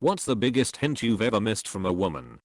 What's the biggest hint you've ever missed from a woman?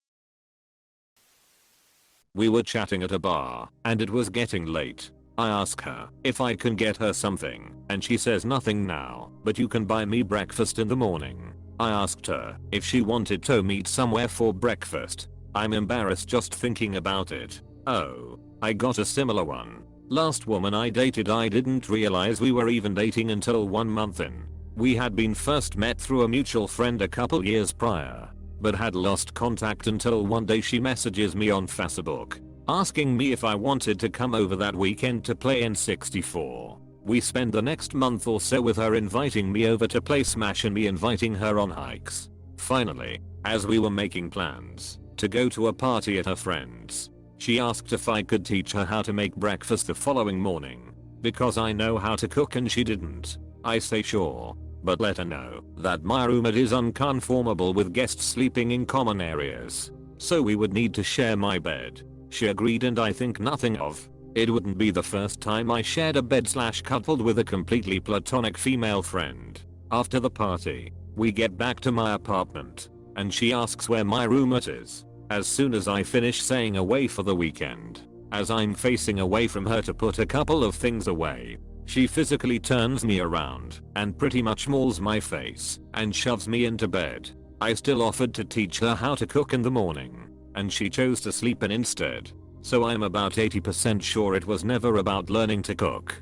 We were chatting at a bar, and it was getting late. I ask her if I can get her something, and she says nothing now, but you can buy me breakfast in the morning. I asked her if she wanted to meet somewhere for breakfast. I'm embarrassed just thinking about it. Oh, I got a similar one. Last woman I dated, I didn't realize we were even dating until 1 month in. We had been first met through a mutual friend a couple years prior, but had lost contact until one day she messages me on Facebook, asking me if I wanted to come over that weekend to play N64. We spent the next month or so with her inviting me over to play Smash and me inviting her on hikes. Finally, as we were making plans to go to a party at her friend's, she asked if I could teach her how to make breakfast the following morning, because I know how to cook and she didn't. I say sure, but let her know that my roommate is unconformable with guests sleeping in common areas, so we would need to share my bed. She agreed, and I think nothing of it wouldn't be the first time I shared a bed / cuddled with a completely platonic female friend. After the party, we get back to my apartment, and she asks where my roommate is. As soon as I finish saying away for the weekend, as I'm facing away from her to put a couple of things away, she physically turns me around and pretty much mauls my face and shoves me into bed. I still offered to teach her how to cook in the morning, and she chose to sleep in instead. So I'm about 80% sure it was never about learning to cook.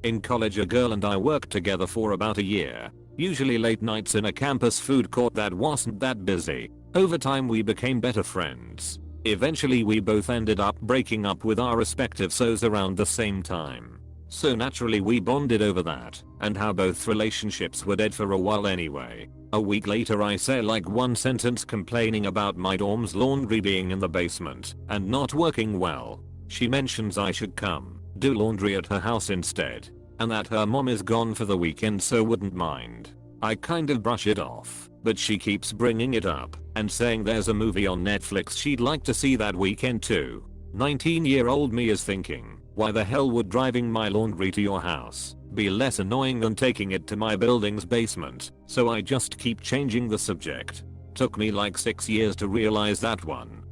In college, a girl and I worked together for about a year, usually late nights in a campus food court that wasn't that busy. Over time we became better friends. Eventually we both ended up breaking up with our respective SOs around the same time. So naturally we bonded over that, and how both relationships were dead for a while anyway. A week later I say like one sentence complaining about my dorm's laundry being in the basement and not working well. She mentions I should come do laundry at her house instead, and that her mom is gone for the weekend so wouldn't mind. I kind of brush it off, but she keeps bringing it up and saying there's a movie on Netflix she'd like to see that weekend too. 19-year-old me is thinking, why the hell would driving my laundry to your house be less annoying than taking it to my building's basement? So I just keep changing the subject. Took me like 6 years to realize that one.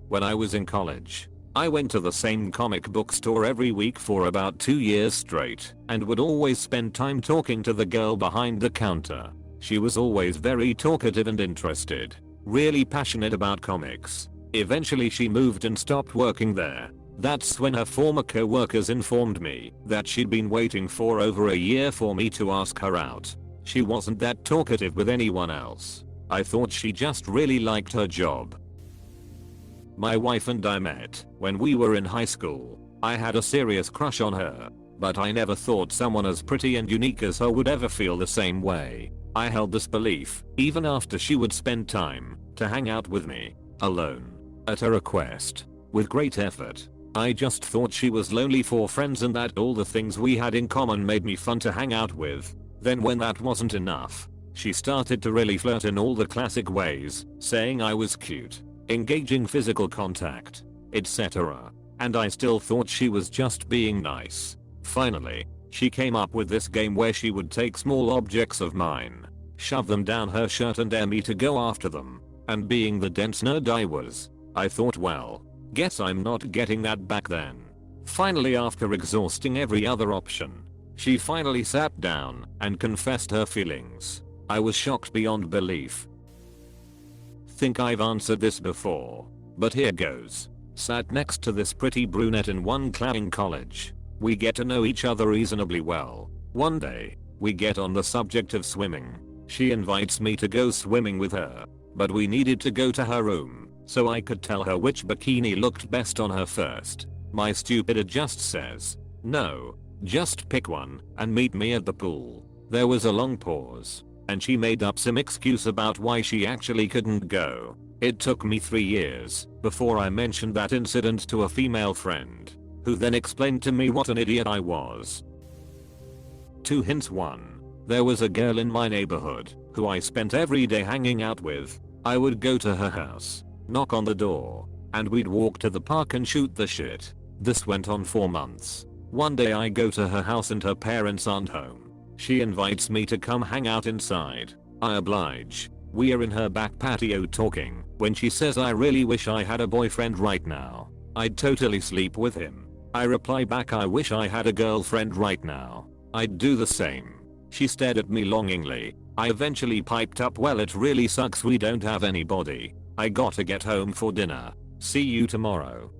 When I was in college, I went to the same comic book store every week for about 2 years straight and would always spend time talking to the girl behind the counter. She was always very talkative and interested, really passionate about comics. Eventually she moved and stopped working there. That's when her former co-workers informed me that she'd been waiting for over a year for me to ask her out. She wasn't that talkative with anyone else. I thought she just really liked her job. My wife and I met when we were in high school. I had a serious crush on her, but I never thought someone as pretty and unique as her would ever feel the same way. I held this belief even after she would spend time to hang out with me, alone, at her request, with great effort. I just thought she was lonely for friends and that all the things we had in common made me fun to hang out with. Then when that wasn't enough, she started to really flirt in all the classic ways, saying I was cute, engaging physical contact, etc. And I still thought she was just being nice. Finally, she came up with this game where she would take small objects of mine, shove them down her shirt and dare me to go after them. And being the dense nerd I was, I thought, well, guess I'm not getting that back then. Finally, after exhausting every other option, she finally sat down and confessed her feelings. I was shocked beyond belief. Think I've answered this before, but here goes. Sat next to this pretty brunette in one clapping college. We get to know each other reasonably well. One day, we get on the subject of swimming. She invites me to go swimming with her, but we needed to go to her room so I could tell her which bikini looked best on her first. My stupid just says, no, just pick one and meet me at the pool. There was a long pause, and she made up some excuse about why she actually couldn't go. It took me 3 years before I mentioned that incident to a female friend, who then explained to me what an idiot I was. 2 hints. 1. There was a girl in my neighborhood who I spent every day hanging out with. I would go to her house, knock on the door, and we'd walk to the park and shoot the shit. This went on for months. One day I go to her house and her parents aren't home. She invites me to come hang out inside. I oblige. We are in her back patio talking when she says I really wish I had a boyfriend right now. I'd totally sleep with him. I reply back I wish I had a girlfriend right now. I'd do the same. She stared at me longingly. I eventually piped up well it really sucks we don't have anybody. I gotta get home for dinner. See you tomorrow.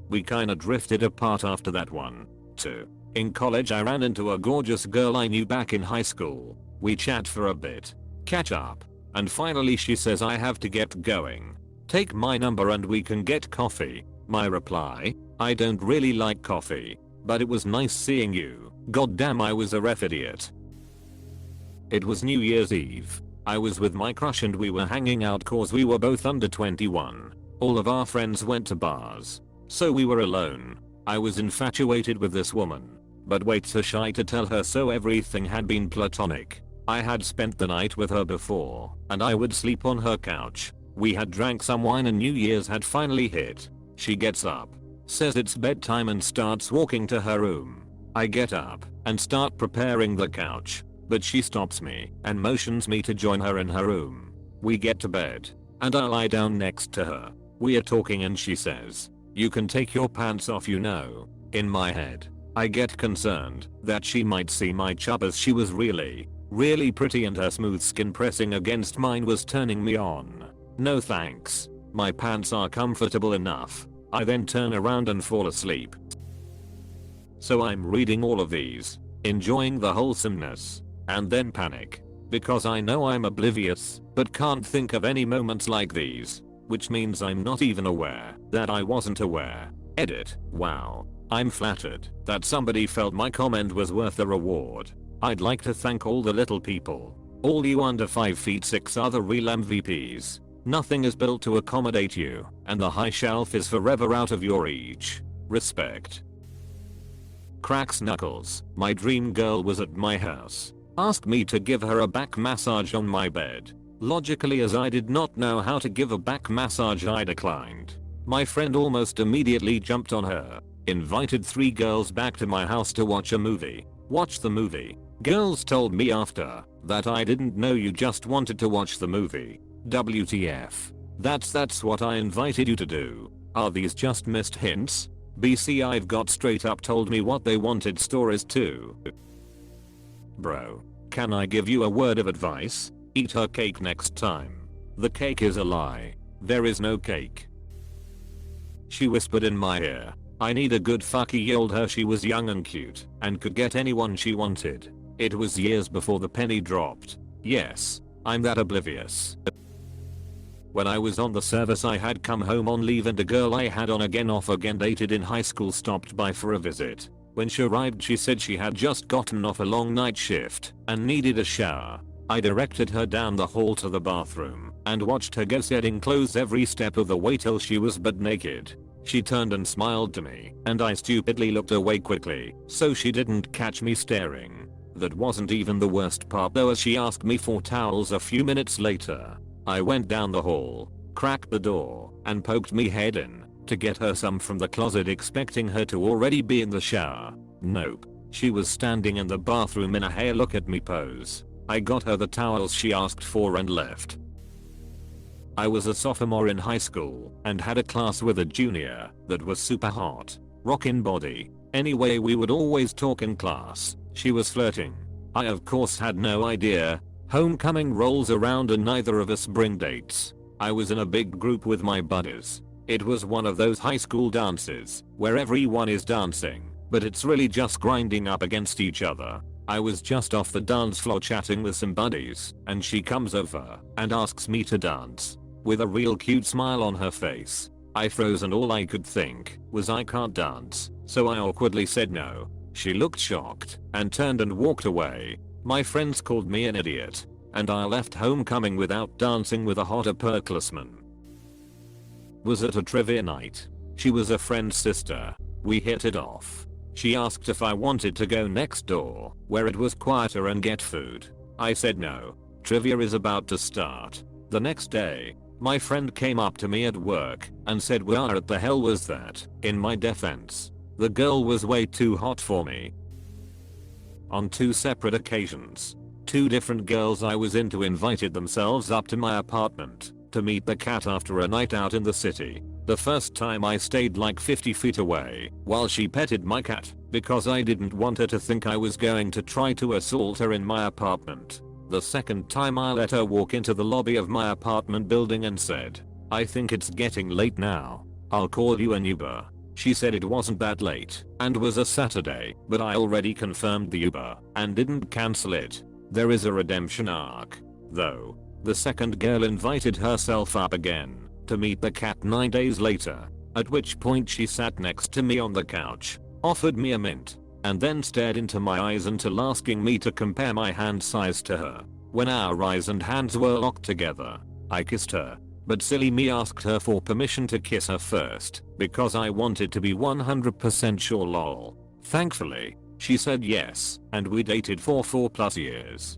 We kinda drifted apart after that one. 2. In college I ran into a gorgeous girl I knew back in high school. We chat for a bit. Catch up. And finally she says I have to get going. Take my number and we can get coffee. My reply? I don't really like coffee. But it was nice seeing you. Goddamn I was a ref idiot. It was New Year's Eve. I was with my crush and we were hanging out cause we were both under 21. All of our friends went to bars. So we were alone. I was infatuated with this woman. But way too shy to tell her so everything had been platonic. I had spent the night with her before and I would sleep on her couch. We had drank some wine and New Year's had finally hit. She gets up, says it's bedtime and starts walking to her room. I get up and start preparing the couch. But she stops me and motions me to join her in her room. We get to bed and I lie down next to her. We are talking and she says, "You can take your pants off you know." In my head, I get concerned that she might see my chub as she was really pretty and her smooth skin pressing against mine was turning me on. No thanks. My pants are comfortable enough. I then turn around and fall asleep. So I'm reading all of these, enjoying the wholesomeness, and then panic. Because I know I'm oblivious, but can't think of any moments like these. Which means I'm not even aware that I wasn't aware. Edit. Wow. I'm flattered that somebody felt my comment was worth the reward. I'd like to thank all the little people. All you under 5'6" are the real MVPs. Nothing is built to accommodate you, and the high shelf is forever out of your reach. Respect. Cracks knuckles. My dream girl was at my house. Asked me to give her a back massage on my bed. Logically, as I did not know how to give a back massage, I declined. My friend almost immediately jumped on her. Invited 3 girls back to my house to watch a movie. Watch the movie. Girls told me after that I didn't know you just wanted to watch the movie. WTF. That's what I invited you to do. Are these just missed hints? BC, I've got straight up told me what they wanted stories too. Bro. Can I give you a word of advice? Eat her cake next time. The cake is a lie. There is no cake. She whispered in my ear. I need a good fuck. He yelled her she was young and cute and could get anyone she wanted. It was years before the penny dropped. Yes, I'm that oblivious. When I was on the service I had come home on leave and a girl I had on again off again dated in high school stopped by for a visit. When she arrived she said she had just gotten off a long night shift and needed a shower. I directed her down the hall to the bathroom and watched her go setting clothes every step of the way till she was butt naked. She turned and smiled to me and I stupidly looked away quickly so she didn't catch me staring. That wasn't even the worst part though, as she asked me for towels a few minutes later. I went down the hall, cracked the door, and poked me head in to get her some from the closet, expecting her to already be in the shower. Nope. She was standing in the bathroom in a "hey look at me" pose. I got her the towels she asked for and left. I was a sophomore in high school and had a class with a junior that was super hot. Rockin' body. Anyway, we would always talk in class. She was flirting. I of course had no idea. Homecoming rolls around and neither of us bring dates. I was in a big group with my buddies. It was one of those high school dances where everyone is dancing, but it's really just grinding up against each other. I was just off the dance floor chatting with some buddies and she comes over and asks me to dance with a real cute smile on her face. I froze and all I could think was I can't dance, so I awkwardly said no. She looked shocked and turned and walked away. My friends called me an idiot and I left homecoming without dancing with a hot upperclassman. Was at a trivia night. She was a friend's sister. We hit it off. She asked if I wanted to go next door where it was quieter and get food. I said no. Trivia is about to start. The next day, my friend came up to me at work and said, "What the hell was that?" In my defense, the girl was way too hot for me. On 2 separate occasions, Two different girls I was into invited themselves up to my apartment to meet the cat after a night out in the city. The first time I stayed like 50 feet away while she petted my cat because I didn't want her to think I was going to try to assault her in my apartment. The second time I let her walk into the lobby of my apartment building and said, "I think it's getting late now. I'll call you an Uber." She said it wasn't that late and was a Saturday, but I already confirmed the Uber and didn't cancel it. There is a redemption arc, though. The second girl invited herself up again to meet the cat 9 days later, at which point she sat next to me on the couch, offered me a mint, and then stared into my eyes until asking me to compare my hand size to her. When our eyes and hands were locked together, I kissed her, but silly me asked her for permission to kiss her first because I wanted to be 100% sure lol. Thankfully, she said yes, and we dated for 4+ years.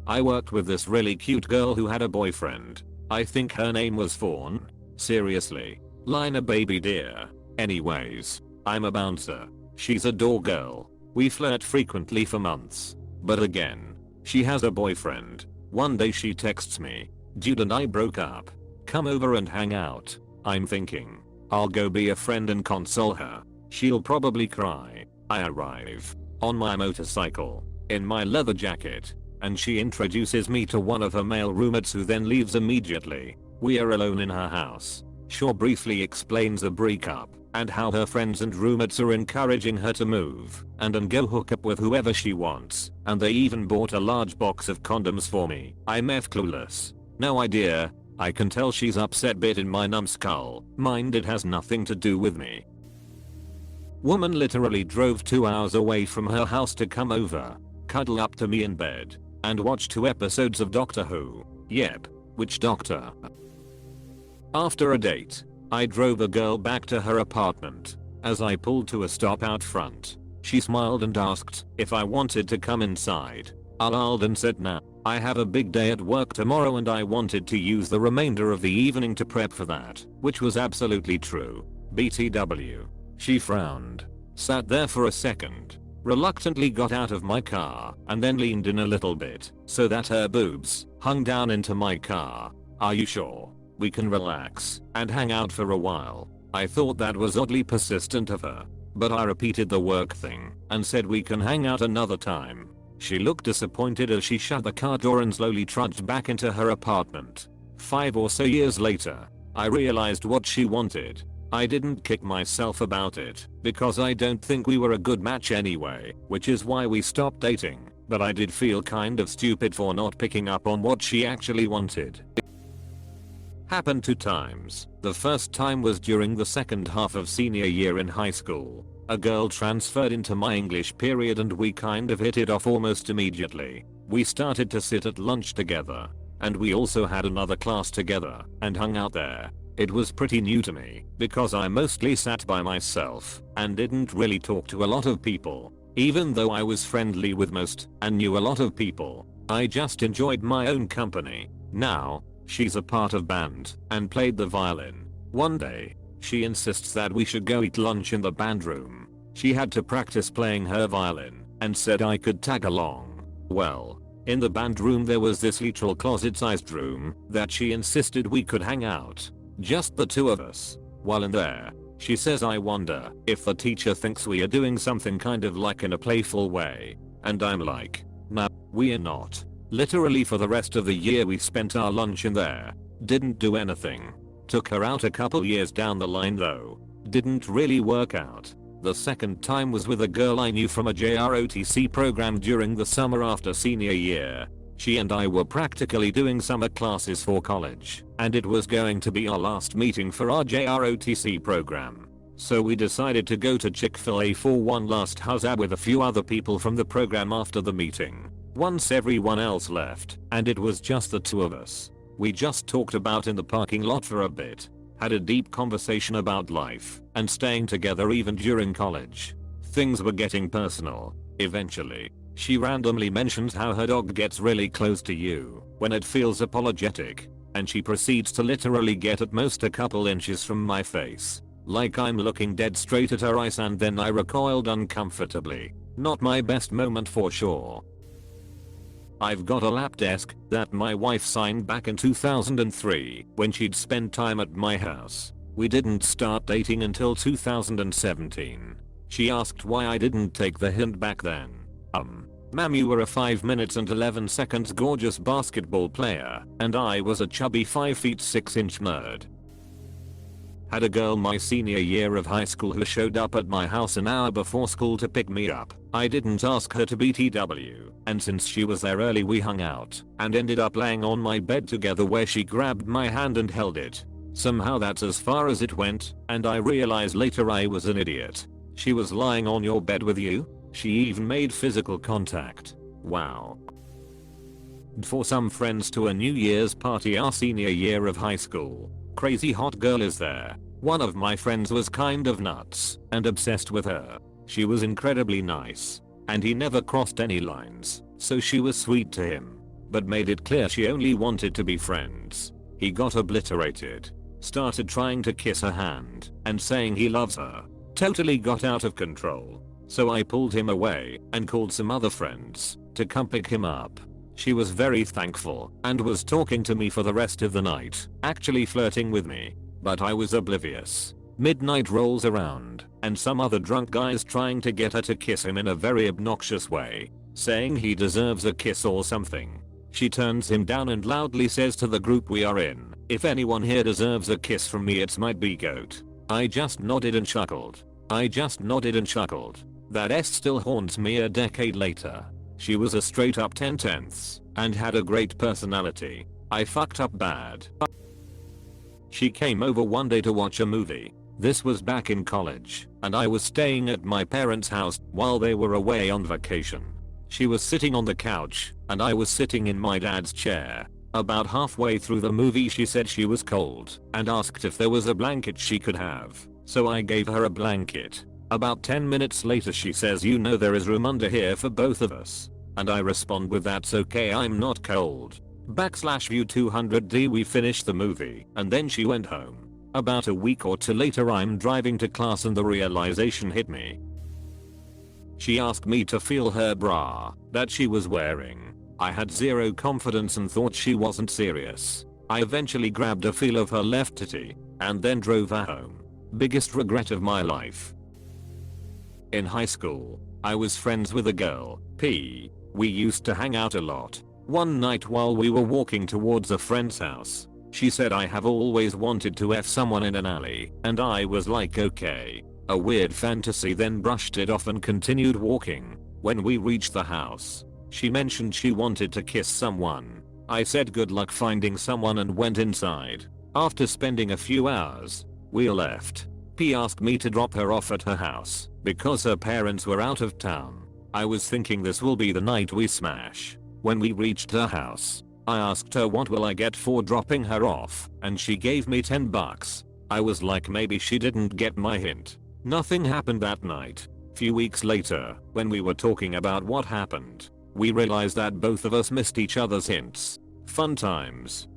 I worked with this really cute girl who had a boyfriend. I think her name was Fawn. Seriously. Line a baby dear. Anyways, I'm a bouncer. She's a door girl. We flirt frequently for months. But again, she has a boyfriend. One day she texts me, "Dude and I broke up. Come over and hang out." I'm thinking, I'll go be a friend and console her. She'll probably cry. I arrive on my motorcycle, in my leather jacket, and she introduces me to one of her male roommates who then leaves immediately. We are alone in her house. Shaw briefly explains the breakup and how her friends and roommates are encouraging her to move and go hook up with whoever she wants, and they even bought a large box of condoms for me. I'm clueless. No idea. I can tell she's upset bit in my numbskull. Mind it has nothing to do with me. Woman literally drove 2 hours away from her house to come over, cuddle up to me in bed, and watch 2 episodes of Doctor Who. Yep, which doctor? After a date, I drove a girl back to her apartment. As I pulled to a stop out front, she smiled and asked if I wanted to come inside. I lied and said nah. I have a big day at work tomorrow and I wanted to use the remainder of the evening to prep for that, which was absolutely true. BTW. She frowned, sat there for a second, reluctantly got out of my car, and then leaned in a little bit so that her boobs hung down into my car. "Are you sure? We can relax and hang out for a while." I thought that was oddly persistent of her, but I repeated the work thing and said we can hang out another time. She looked disappointed as she shut the car door and slowly trudged back into her apartment. 5 or so years later, I realized what she wanted. I didn't kick myself about it because I don't think we were a good match anyway, which is why we stopped dating, but I did feel kind of stupid for not picking up on what she actually wanted. Happened 2 times. The first time was during the second half of senior year in high school. A girl transferred into my English period and we kind of hit it off almost immediately. We started to sit at lunch together, and we also had another class together and hung out there. It was pretty new to me because I mostly sat by myself and didn't really talk to a lot of people. Even though I was friendly with most and knew a lot of people, I just enjoyed my own company. Now, she's a part of band and played the violin. One day, she insists that we should go eat lunch in the band room. She had to practice playing her violin and said I could tag along. Well, in the band room there was this literal closet-sized room that she insisted we could hang out. Just the 2 of us. While in there, she says I wonder if the teacher thinks we are doing something kind of like in a playful way. And I'm like, nah, we're not. Literally for the rest of the year we spent our lunch in there. Didn't do anything. Took her out a couple years down the line though. Didn't really work out. The second time was with a girl I knew from a JROTC program during the summer after senior year. She and I were practically doing summer classes for college, and it was going to be our last meeting for our JROTC program. So we decided to go to Chick-fil-A for one last huzzah with a few other people from the program after the meeting. Once everyone else left, and it was just the 2 of us. We just talked about in the parking lot for a bit, had a deep conversation about life and staying together even during college. Things were getting personal. Eventually, she randomly mentions how her dog gets really close to you when it feels apologetic, and she proceeds to literally get at most a couple inches from my face, like I'm looking dead straight at her eyes, and then I recoiled uncomfortably. Not my best moment for sure. I've got a lap desk that my wife signed back in 2003 when she'd spend time at my house. We didn't start dating until 2017. She asked why I didn't take the hint back then. Ma'am, you were a 5 minutes and 11 seconds gorgeous basketball player and I was a chubby 5 feet 6 inch nerd. Had a girl my senior year of high school who showed up at my house an hour before school to pick me up. I didn't ask her to BTW, and since she was there early we hung out and ended up laying on my bed together where she grabbed my hand and held it. Somehow that's as far as it went, and I realized later I was an idiot. She was lying on your bed with you? She even made physical contact. Wow. For some friends to a New Year's party our senior year of high school. Crazy hot girl is there. One of my friends was kind of nuts and obsessed with her. She was incredibly nice, and he never crossed any lines, so she was sweet to him, but made it clear she only wanted to be friends. He got obliterated, started trying to kiss her hand and saying he loves her. Totally got out of control. So I pulled him away and called some other friends to come pick him up. She was very thankful and was talking to me for the rest of the night, actually flirting with me, but I was oblivious. Midnight rolls around and some other drunk guy's trying to get her to kiss him in a very obnoxious way, saying he deserves a kiss or something. She turns him down and loudly says to the group we are in, "If anyone here deserves a kiss from me it's my goat." I just nodded and chuckled. That S still haunts me a decade later. She was a straight up 10/10 and had a great personality. I fucked up bad. She came over one day to watch a movie. This was back in college, and I was staying at my parents' house while they were away on vacation. She was sitting on the couch, and I was sitting in my dad's chair. About halfway through the movie she said she was cold and asked if there was a blanket she could have, so I gave her a blanket. About 10 minutes later she says, "You know there is room under here for both of us." And I respond with, "That's okay, I'm not cold." /view 200D. We finished the movie and then she went home. About a week or two later I'm driving to class and the realization hit me. She asked me to feel her bra that she was wearing. I had zero confidence and thought she wasn't serious. I eventually grabbed a feel of her left titty and then drove her home. Biggest regret of my life. In high school, I was friends with a girl, P. We used to hang out a lot. One night while we were walking towards a friend's house, she said, "I have always wanted to F someone in an alley," and I was like, okay. A weird fantasy, then brushed it off and continued walking. When we reached the house, she mentioned she wanted to kiss someone. I said good luck finding someone and went inside. After spending a few hours, we left. P asked me to drop her off at her house because her parents were out of town. I was thinking this will be the night we smash. When we reached her house, I asked her what will I get for dropping her off, and she gave me $10. I was like, maybe she didn't get my hint. Nothing happened that night. Few weeks later, when we were talking about what happened, we realized that both of us missed each other's hints. Fun times.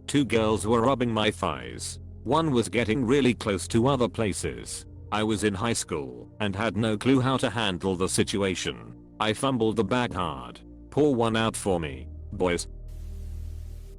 Two girls were rubbing my thighs. One was getting really close to other places. I was in high school and had no clue how to handle the situation. I fumbled the bag hard. Pour one out for me, boys.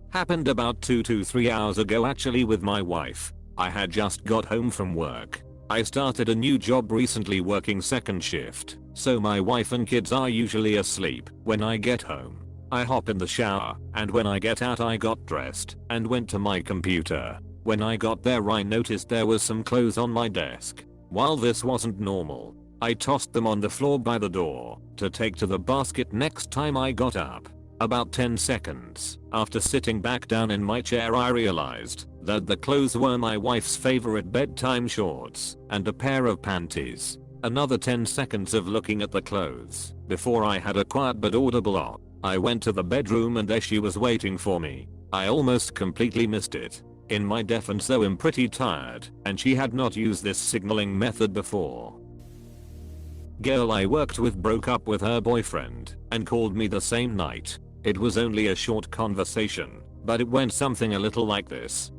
Happened about 2 to 3 hours ago actually with my wife. I had just got home from work. I started a new job recently working second shift, so my wife and kids are usually asleep when I get home. I hop in the shower, and when I get out I got dressed and went to my computer. When I got there I noticed there was some clothes on my desk. While this wasn't normal, I tossed them on the floor by the door to take to the basket next time I got up. About 10 seconds after sitting back down in my chair I realized that the clothes were my wife's favorite bedtime shorts and a pair of panties. Another 10 seconds of looking at the clothes before I had a quiet but audible "oh." I went to the bedroom and there she was waiting for me. I almost completely missed it. In my defense though, I'm pretty tired and she had not used this signaling method before. Girl I worked with broke up with her boyfriend and called me the same night. It was only a short conversation, but it went something a little like this.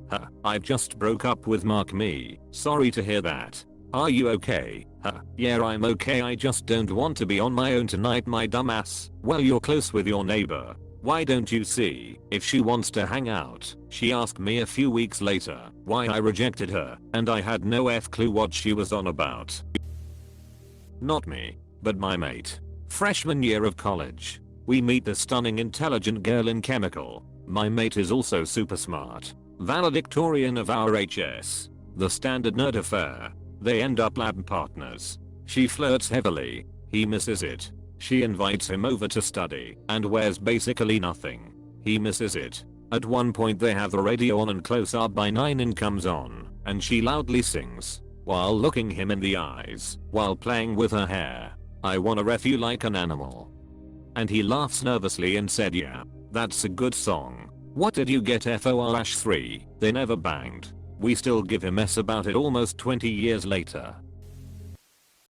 "I've just broke up with Mark me. Sorry to hear that. Are you okay? Huh, yeah, I'm okay, I just don't want to be on my own tonight, my dumbass. Well, you're close with your neighbor. Why don't you see if she wants to hang out? She asked me a few weeks later why I rejected her, and I had no clue what she was on about. Not me, but my mate. Freshman year of college. We meet the stunning intelligent girl in chemical. My mate is also super smart. Valedictorian of our HS. The standard nerd affair. They end up lab partners. She flirts heavily. He misses it. She invites him over to study and wears basically nothing. He misses it. At one point they have the radio on and Close Up by 9 comes on, and she loudly sings while looking him in the eyes while playing with her hair. I wanna ref you like an animal. And he laughs nervously and said, yeah, that's a good song. What did you get FOR-3? They never banged. We still give him S about it almost 20 years later.